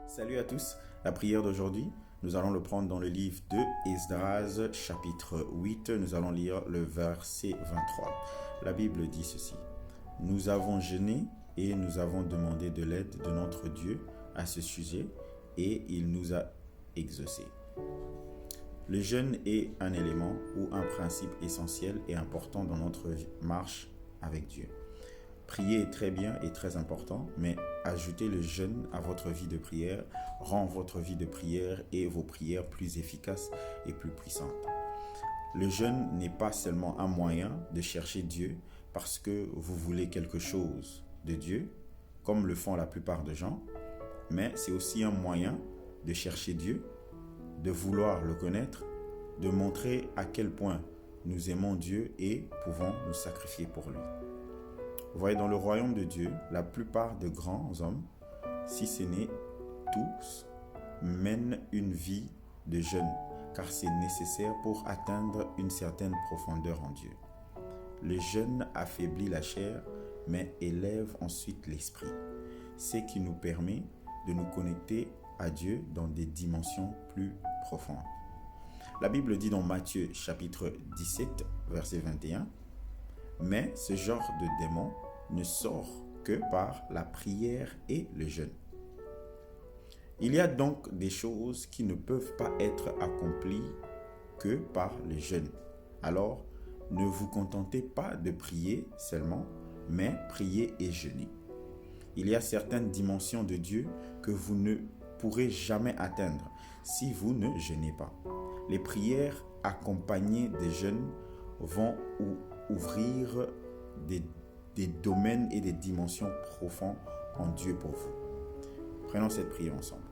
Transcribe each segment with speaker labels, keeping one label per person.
Speaker 1: Salut à tous, la prière d'aujourd'hui, nous allons le prendre dans le livre de Esdras, chapitre 8, nous allons lire le verset 23. La Bible dit ceci: Nous avons jeûné et nous avons demandé de l'aide de notre Dieu à ce sujet et il nous a exaucés. Le jeûne est un élément ou un principe essentiel et important dans notre marche avec Dieu. Prier est très bien et très important, mais ajouter le jeûne à votre vie de prière rend votre vie de prière et vos prières plus efficaces et plus puissantes. Le jeûne n'est pas seulement un moyen de chercher Dieu parce que vous voulez quelque chose de Dieu, comme le font la plupart des gens, mais c'est aussi un moyen de chercher Dieu, de vouloir le connaître, de montrer à quel point nous aimons Dieu et pouvons nous sacrifier pour lui. Vous voyez, dans le royaume de Dieu, la plupart des grands hommes, si ce n'est tous, mènent une vie de jeûne, car c'est nécessaire pour atteindre une certaine profondeur en Dieu. Le jeûne affaiblit la chair, mais élève ensuite l'esprit, ce qui nous permet de nous connecter à Dieu dans des dimensions plus profondes. La Bible dit dans Matthieu chapitre 17, verset 21, « Mais ce genre de démon ne sort que par la prière et le jeûne. » Il y a donc des choses qui ne peuvent pas être accomplies que par le jeûne. Alors, ne vous contentez pas de prier seulement, mais priez et jeûnez. Il y a certaines dimensions de Dieu que vous ne pourrez jamais atteindre si vous ne jeûnez pas. Les prières accompagnées des jeûnes vont ouvrir des domaines et des dimensions profondes en Dieu pour vous. Prenons cette prière ensemble.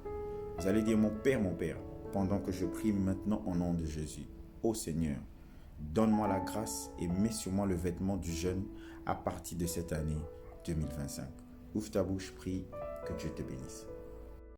Speaker 1: Vous allez dire: mon Père, pendant que je prie maintenant au nom de Jésus. Ô Seigneur, donne-moi la grâce et mets sur moi le vêtement du jeûne à partir de cette année 2025. Ouvre ta bouche, prie, que Dieu te bénisse.